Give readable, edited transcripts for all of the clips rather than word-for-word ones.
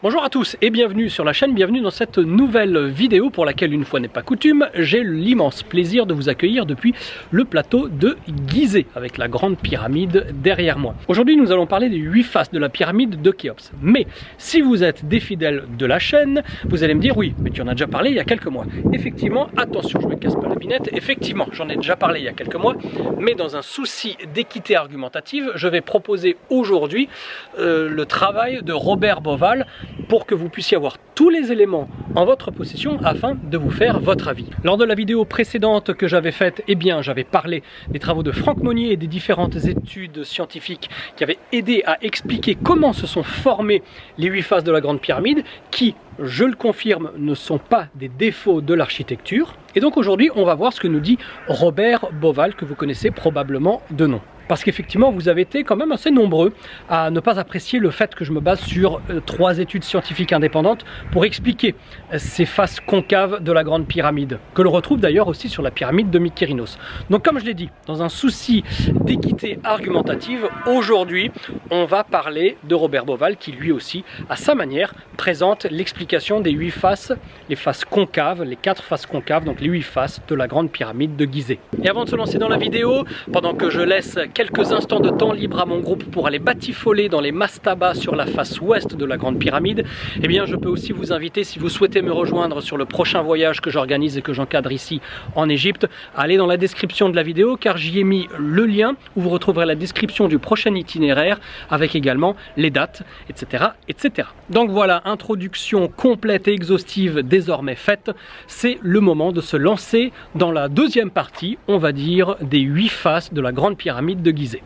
Bonjour à tous et bienvenue sur la chaîne, bienvenue dans cette nouvelle vidéo pour laquelle, une fois n'est pas coutume, j'ai l'immense plaisir de vous accueillir depuis le plateau de Gizeh avec la grande pyramide derrière moi. Aujourd'hui nous allons parler des 8 faces de la pyramide de Khéops. Mais si vous êtes des fidèles de la chaîne, vous allez me dire oui, mais tu en as déjà parlé il y a quelques mois. Effectivement, attention, je me casse pas la binette, effectivement j'en ai déjà parlé il y a quelques mois, mais dans un souci d'équité argumentative, je vais proposer aujourd'hui le travail de Robert Bauval pour que vous puissiez avoir tous les éléments en votre possession afin de vous faire votre avis. Lors de la vidéo précédente que j'avais faite, j'avais parlé des travaux de Franck Monnier et des différentes études scientifiques qui avaient aidé à expliquer comment se sont formées les 8 faces de la Grande Pyramide, qui, je le confirme, ne sont pas des défauts de l'architecture. Et donc aujourd'hui, on va voir ce que nous dit Robert Bauval, que vous connaissez probablement de nom. Parce qu'effectivement, vous avez été quand même assez nombreux à ne pas apprécier le fait que je me base sur 3 études scientifiques indépendantes pour expliquer ces faces concaves de la Grande Pyramide, que l'on retrouve d'ailleurs aussi sur la pyramide de Mykérinos. Donc comme je l'ai dit, dans un souci d'équité argumentative, aujourd'hui, on va parler de Robert Bauval qui lui aussi, à sa manière, présente l'explication des 8 faces, les faces concaves, les 4 faces concaves, donc les 8 faces de la Grande Pyramide de Gizeh. Et avant de se lancer dans la vidéo, pendant que je laisse quelques instants de temps libre à mon groupe pour aller batifoler dans les mastabas sur la face ouest de la Grande Pyramide, je peux aussi vous inviter, si vous souhaitez me rejoindre sur le prochain voyage que j'organise et que j'encadre ici en Égypte, à aller dans la description de la vidéo car j'y ai mis le lien où vous retrouverez la description du prochain itinéraire avec également les dates, etc. etc. Donc voilà, introduction complète et exhaustive désormais faite. C'est le moment de se lancer dans la deuxième partie, on va dire, des 8 faces de la Grande Pyramide de Gizeh.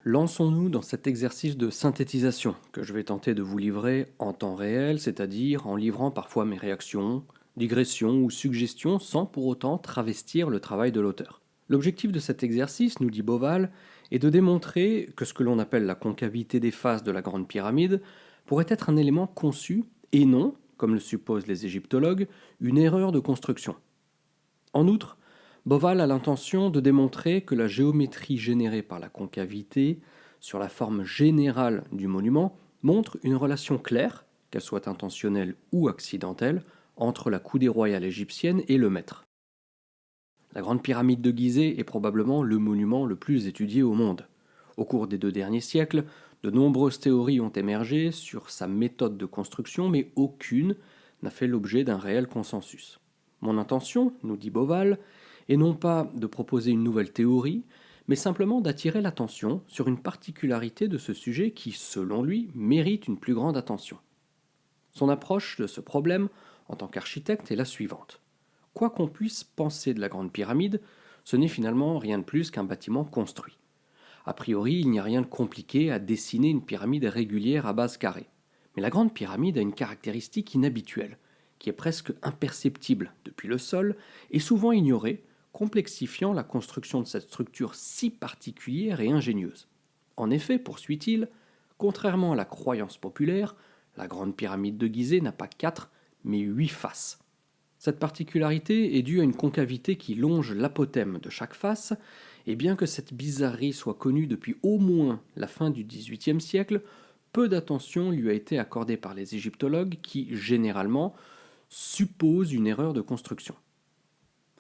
Lançons-nous dans cet exercice de synthétisation que je vais tenter de vous livrer en temps réel, c'est-à-dire en livrant parfois mes réactions, digressions ou suggestions sans pour autant travestir le travail de l'auteur. L'objectif de cet exercice, nous dit Bauval, est de démontrer que ce que l'on appelle la concavité des faces de la Grande Pyramide pourrait être un élément conçu et non, comme le supposent les égyptologues, une erreur de construction. En outre, Bauval a l'intention de démontrer que la géométrie générée par la concavité sur la forme générale du monument montre une relation claire, qu'elle soit intentionnelle ou accidentelle, entre la coudée royale égyptienne et le maître. La Grande Pyramide de Gizeh est probablement le monument le plus étudié au monde. Au cours des 2 derniers siècles, de nombreuses théories ont émergé sur sa méthode de construction, mais aucune n'a fait l'objet d'un réel consensus. Mon intention, nous dit Bauval, et non pas de proposer une nouvelle théorie, mais simplement d'attirer l'attention sur une particularité de ce sujet qui, selon lui, mérite une plus grande attention. Son approche de ce problème, en tant qu'architecte, est la suivante. Quoi qu'on puisse penser de la Grande Pyramide, ce n'est finalement rien de plus qu'un bâtiment construit. A priori, il n'y a rien de compliqué à dessiner une pyramide régulière à base carrée. Mais la Grande Pyramide a une caractéristique inhabituelle, qui est presque imperceptible depuis le sol et souvent ignorée, complexifiant la construction de cette structure si particulière et ingénieuse. En effet, poursuit-il, contrairement à la croyance populaire, la Grande Pyramide de Gizeh n'a pas 4, mais 8 faces. Cette particularité est due à une concavité qui longe l'apothème de chaque face, et bien que cette bizarrerie soit connue depuis au moins la fin du XVIIIe siècle, peu d'attention lui a été accordée par les égyptologues qui, généralement, supposent une erreur de construction.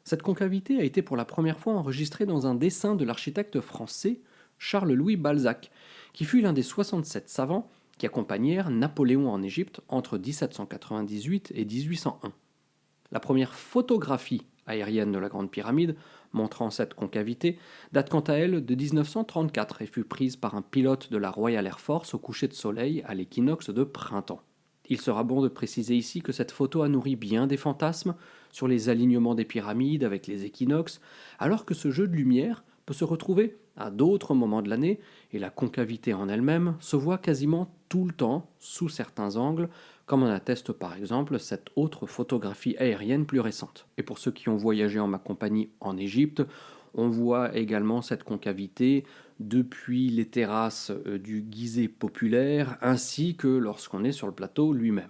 Cette concavité a été pour la première fois enregistrée dans un dessin de l'architecte français Charles-Louis Balzac, qui fut l'un des 67 savants qui accompagnèrent Napoléon en Égypte entre 1798 et 1801. La première photographie aérienne de la Grande Pyramide, montrant cette concavité, date quant à elle de 1934 et fut prise par un pilote de la Royal Air Force au coucher de soleil à l'équinoxe de printemps. Il sera bon de préciser ici que cette photo a nourri bien des fantasmes sur les alignements des pyramides avec les équinoxes, alors que ce jeu de lumière peut se retrouver à d'autres moments de l'année et la concavité en elle-même se voit quasiment tout le temps sous certains angles, comme en atteste par exemple cette autre photographie aérienne plus récente. Et pour ceux qui ont voyagé en ma compagnie en Égypte, on voit également cette concavité depuis les terrasses du Gizeh populaire, ainsi que lorsqu'on est sur le plateau lui-même.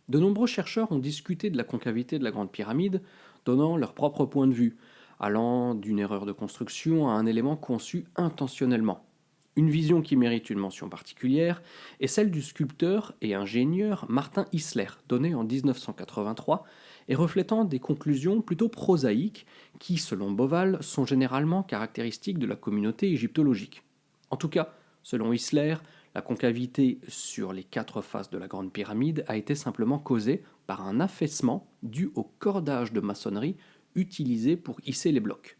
De nombreux chercheurs ont discuté de la concavité de la Grande Pyramide, donnant leur propre point de vue, allant d'une erreur de construction à un élément conçu intentionnellement. Une vision qui mérite une mention particulière est celle du sculpteur et ingénieur Martin Isler, donnée en 1983 et reflétant des conclusions plutôt prosaïques qui, selon Boval, sont généralement caractéristiques de la communauté égyptologique. En tout cas, selon Isler, la concavité sur les 4 faces de la Grande Pyramide a été simplement causée par un affaissement dû au cordage de maçonnerie utilisé pour hisser les blocs.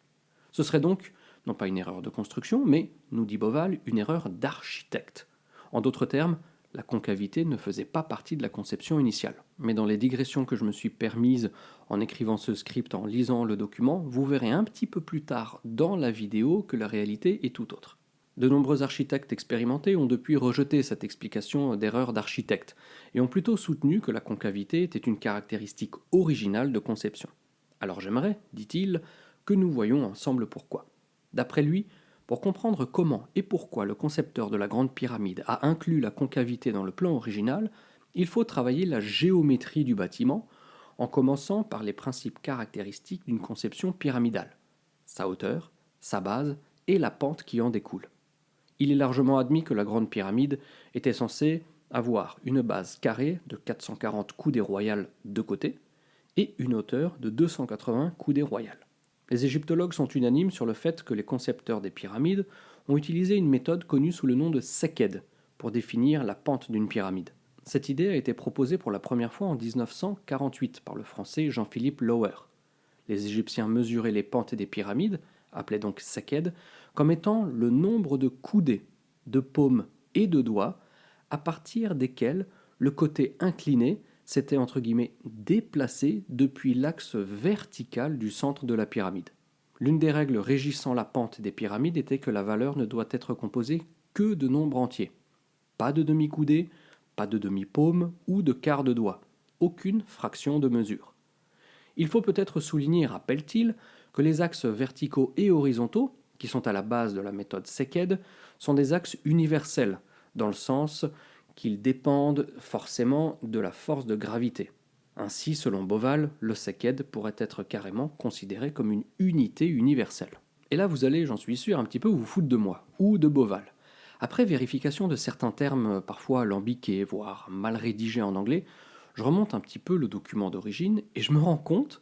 Ce serait donc non pas une erreur de construction, mais, nous dit Boval, une erreur d'architecte. En d'autres termes, la concavité ne faisait pas partie de la conception initiale. Mais dans les digressions que je me suis permises en écrivant ce script, en lisant le document, vous verrez un petit peu plus tard dans la vidéo que la réalité est tout autre. De nombreux architectes expérimentés ont depuis rejeté cette explication d'erreur d'architecte et ont plutôt soutenu que la concavité était une caractéristique originale de conception. Alors j'aimerais, dit-il, que nous voyions ensemble pourquoi. D'après lui, pour comprendre comment et pourquoi le concepteur de la Grande Pyramide a inclus la concavité dans le plan original, il faut travailler la géométrie du bâtiment en commençant par les principes caractéristiques d'une conception pyramidale, sa hauteur, sa base et la pente qui en découle. Il est largement admis que la Grande Pyramide était censée avoir une base carrée de 440 coudées royales de côté et une hauteur de 280 coudées royales. Les égyptologues sont unanimes sur le fait que les concepteurs des pyramides ont utilisé une méthode connue sous le nom de seked pour définir la pente d'une pyramide. Cette idée a été proposée pour la première fois en 1948 par le français Jean-Philippe Lauer. Les Égyptiens mesuraient les pentes des pyramides, appelées donc seked, comme étant le nombre de coudées, de paumes et de doigts à partir desquels le côté incliné s'était entre guillemets déplacé depuis l'axe vertical du centre de la pyramide. L'une des règles régissant la pente des pyramides était que la valeur ne doit être composée que de nombres entiers. Pas de demi-coudée, pas de demi-paume ou de quart de doigt, aucune fraction de mesure. Il faut peut-être souligner, rappelle-t-il, que les axes verticaux et horizontaux, qui sont à la base de la méthode seked, sont des axes universels, dans le sens qu'ils dépendent forcément de la force de gravité. Ainsi, selon Boval, le seked pourrait être carrément considéré comme une unité universelle. Et là, vous allez, j'en suis sûr, un petit peu vous foutre de moi, ou de Boval. Après vérification de certains termes parfois alambiqués, voire mal rédigés en anglais, je remonte un petit peu le document d'origine et je me rends compte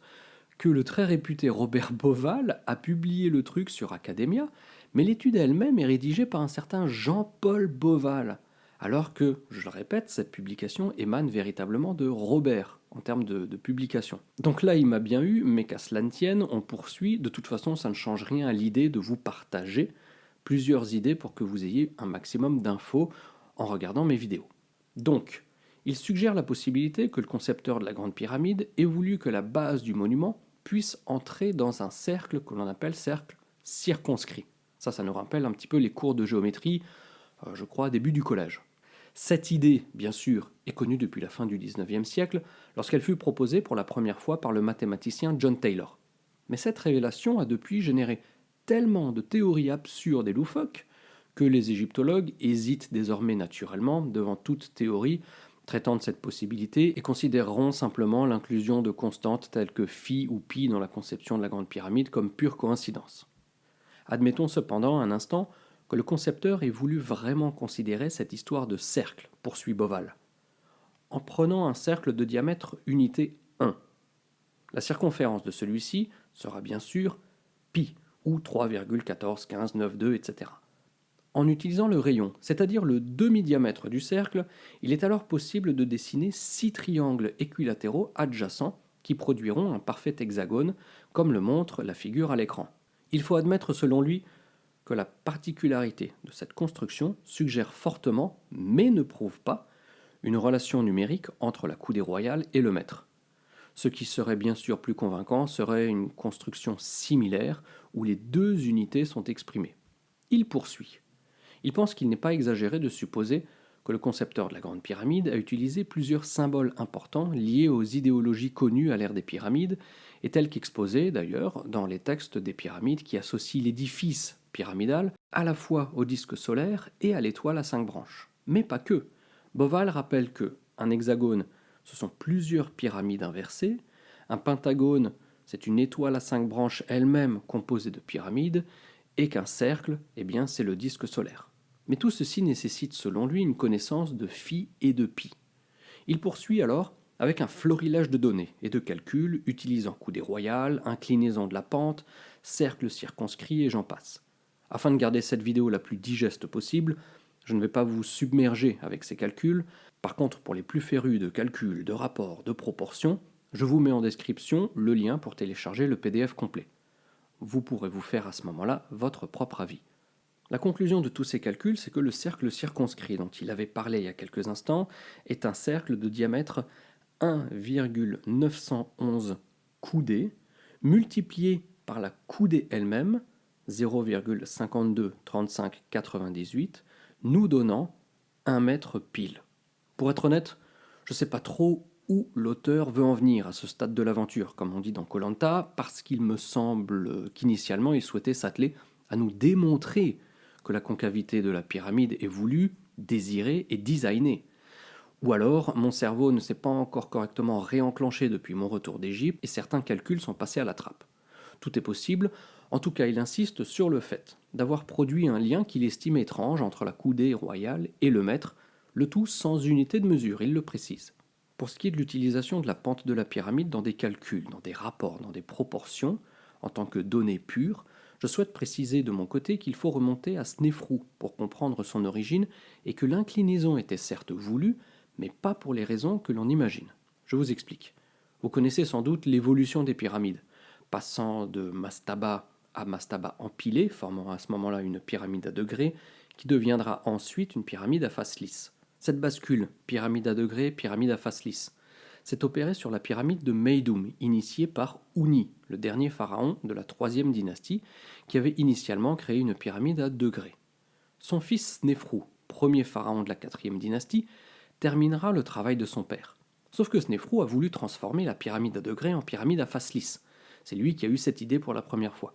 que le très réputé Robert Boval a publié le truc sur Academia, mais l'étude elle-même est rédigée par un certain Jean-Paul Boval. Alors que, je le répète, cette publication émane véritablement de Robert, en termes de publication. Donc là, il m'a bien eu, mais qu'à cela ne tienne, on poursuit. De toute façon, ça ne change rien à l'idée de vous partager plusieurs idées pour que vous ayez un maximum d'infos en regardant mes vidéos. Donc, il suggère la possibilité que le concepteur de la Grande Pyramide ait voulu que la base du monument puisse entrer dans un cercle que l'on appelle cercle circonscrit. Ça nous rappelle un petit peu les cours de géométrie, je crois, début du collège. Cette idée, bien sûr, est connue depuis la fin du XIXe siècle, lorsqu'elle fut proposée pour la première fois par le mathématicien John Taylor. Mais cette révélation a depuis généré tellement de théories absurdes et loufoques que les égyptologues hésitent désormais naturellement devant toute théorie traitant de cette possibilité et considéreront simplement l'inclusion de constantes telles que phi ou pi dans la conception de la Grande Pyramide comme pure coïncidence. Admettons cependant un instant que le concepteur ait voulu vraiment considérer cette histoire de cercle, poursuit Boval, en prenant un cercle de diamètre unité 1. La circonférence de celui-ci sera bien sûr pi, ou 3,141592, etc. En utilisant le rayon, c'est-à-dire le demi-diamètre du cercle, il est alors possible de dessiner 6 triangles équilatéraux adjacents qui produiront un parfait hexagone, comme le montre la figure à l'écran. Il faut admettre selon lui que la particularité de cette construction suggère fortement, mais ne prouve pas, une relation numérique entre la coudée royale et le mètre. Ce qui serait bien sûr plus convaincant serait une construction similaire où les deux unités sont exprimées. Il poursuit. Il pense qu'il n'est pas exagéré de supposer que le concepteur de la Grande Pyramide a utilisé plusieurs symboles importants liés aux idéologies connues à l'ère des pyramides et tels qu'exposés d'ailleurs dans les textes des pyramides qui associent l'édifice pyramidal à la fois au disque solaire et à l'étoile à 5 branches. Mais pas que. Boval rappelle que un hexagone, ce sont plusieurs pyramides inversées, un pentagone, c'est une étoile à 5 branches elle-même composée de pyramides, et qu'un cercle, eh bien, c'est le disque solaire. Mais tout ceci nécessite selon lui une connaissance de phi et de pi. Il poursuit alors avec un florilège de données et de calculs utilisant coudée royale, inclinaison de la pente, cercle circonscrit et j'en passe. Afin de garder cette vidéo la plus digeste possible, je ne vais pas vous submerger avec ces calculs. Par contre, pour les plus férus de calculs, de rapports, de proportions, je vous mets en description le lien pour télécharger le PDF complet. Vous pourrez vous faire à ce moment-là votre propre avis. La conclusion de tous ces calculs, c'est que le cercle circonscrit dont il avait parlé il y a quelques instants est un cercle de diamètre 1,911 coudées multiplié par la coudée elle-même, 0,523598, nous donnant 1 mètre pile. Pour être honnête, je ne sais pas trop où l'auteur veut en venir à ce stade de l'aventure, comme on dit dans koh parce qu'il me semble qu'initialement il souhaitait s'atteler à nous démontrer que la concavité de la pyramide est voulue, désirée et designée. Ou alors, mon cerveau ne s'est pas encore correctement réenclenché depuis mon retour d'Égypte et certains calculs sont passés à la trappe. Tout est possible, en tout cas il insiste sur le fait d'avoir produit un lien qu'il estime étrange entre la coudée royale et le mètre, le tout sans unité de mesure, il le précise. Pour ce qui est de l'utilisation de la pente de la pyramide dans des calculs, dans des rapports, dans des proportions, en tant que données pures, je souhaite préciser de mon côté qu'il faut remonter à Snéfrou pour comprendre son origine et que l'inclinaison était certes voulue, mais pas pour les raisons que l'on imagine. Je vous explique. Vous connaissez sans doute l'évolution des pyramides, passant de mastaba à mastaba empilé, formant à ce moment-là une pyramide à degrés, qui deviendra ensuite une pyramide à face lisse. Cette bascule, pyramide à degrés, pyramide à face lisse, s'est opérée sur la pyramide de Meidum, initiée par Houni, le dernier pharaon de la 3e dynastie, qui avait initialement créé une pyramide à degrés. Son fils Snéfrou, premier pharaon de la 4e dynastie, terminera le travail de son père. Sauf que Snéfrou a voulu transformer la pyramide à degrés en pyramide à face lisse. C'est lui qui a eu cette idée pour la première fois.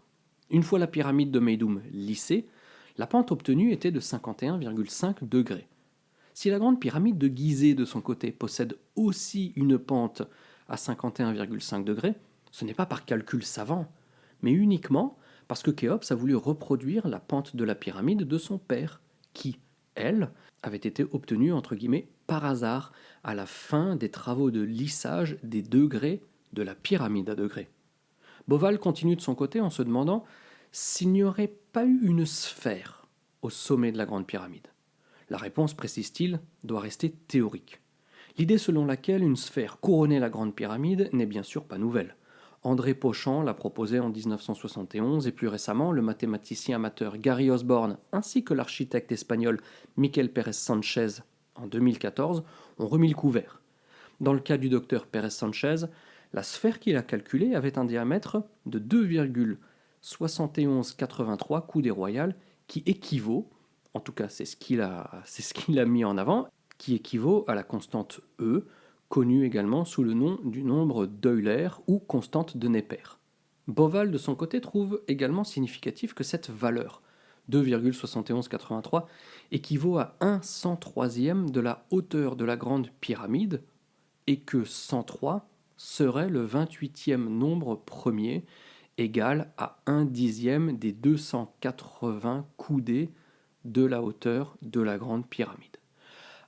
Une fois la pyramide de Meidum lissée, la pente obtenue était de 51,5 degrés. Si la grande pyramide de Gizeh, de son côté, possède aussi une pente à 51,5 degrés, ce n'est pas par calcul savant, mais uniquement parce que Khéops a voulu reproduire la pente de la pyramide de son père, qui, elle, avait été obtenue entre guillemets par hasard à la fin des travaux de lissage des degrés de la pyramide à degrés. Boval continue de son côté en se demandant s'il n'y aurait pas eu une sphère au sommet de la grande pyramide. La réponse, précise-t-il, doit rester théorique. L'idée selon laquelle une sphère couronnait la grande pyramide n'est bien sûr pas nouvelle. André Pochant l'a proposé en 1971 et plus récemment, le mathématicien amateur Gary Osborne ainsi que l'architecte espagnol Miquel Pérez Sanchez en 2014 ont remis le couvert. Dans le cas du docteur Pérez Sanchez, la sphère qu'il a calculée avait un diamètre de 2,7183 coudées royales qui équivaut, en tout cas c'est ce qu'il a mis en avant, qui équivaut à la constante E, connue également sous le nom du nombre d'Euler ou constante de Neper. Boval, de son côté, trouve également significatif que cette valeur, 2,7183, équivaut à 1/103e de la hauteur de la grande pyramide et que 103 serait le 28e nombre premier, égal à 1/10 des 280 coudées de la hauteur de la grande pyramide.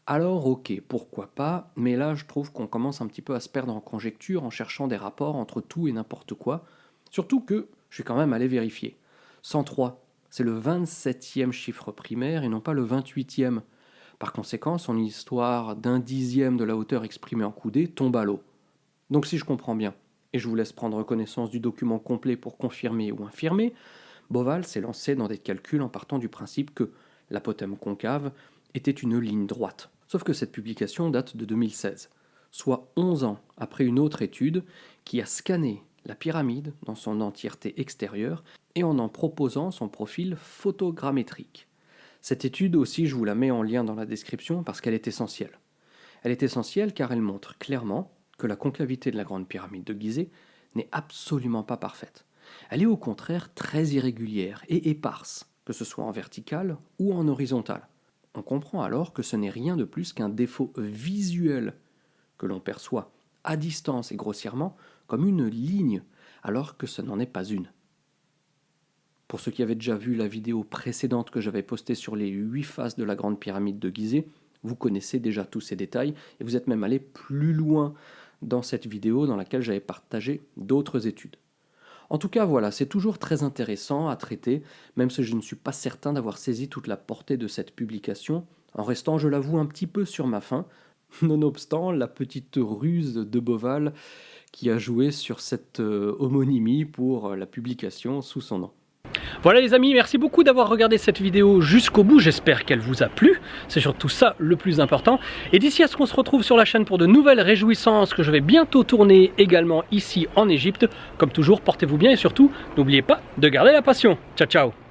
Alors ok, pourquoi pas, mais là je trouve qu'on commence un petit peu à se perdre en conjecture en cherchant des rapports entre tout et n'importe quoi, surtout que je suis quand même allé vérifier. 103, c'est le 27e chiffre primaire et non pas le 28e. Par conséquent, son histoire d'1/10 de la hauteur exprimée en coudées tombe à l'eau. Donc si je comprends bien, et je vous laisse prendre connaissance du document complet pour confirmer ou infirmer, Boval s'est lancé dans des calculs en partant du principe que l'apotème concave était une ligne droite. Sauf que cette publication date de 2016, soit 11 ans après une autre étude qui a scanné la pyramide dans son entièreté extérieure et en proposant son profil photogrammétrique. Cette étude aussi, je vous la mets en lien dans la description parce qu'elle est essentielle. Elle est essentielle car elle montre clairement que la concavité de la grande pyramide de Gizeh n'est absolument pas parfaite. Elle est au contraire très irrégulière et éparse, que ce soit en verticale ou en horizontale. On comprend alors que ce n'est rien de plus qu'un défaut visuel que l'on perçoit à distance et grossièrement comme une ligne, alors que ce n'en est pas une. Pour ceux qui avaient déjà vu la vidéo précédente que j'avais postée sur les 8 faces de la Grande Pyramide de Gizeh, vous connaissez déjà tous ces détails et vous êtes même allé plus loin dans cette vidéo dans laquelle j'avais partagé d'autres études. En tout cas, voilà, c'est toujours très intéressant à traiter, même si je ne suis pas certain d'avoir saisi toute la portée de cette publication, en restant, je l'avoue, un petit peu sur ma faim, nonobstant la petite ruse de Boval qui a joué sur cette homonymie pour la publication sous son nom. Voilà les amis, merci beaucoup d'avoir regardé cette vidéo jusqu'au bout, j'espère qu'elle vous a plu, c'est surtout ça le plus important. Et d'ici à ce qu'on se retrouve sur la chaîne pour de nouvelles réjouissances que je vais bientôt tourner également ici en Égypte, comme toujours portez-vous bien et surtout n'oubliez pas de garder la passion. Ciao ciao.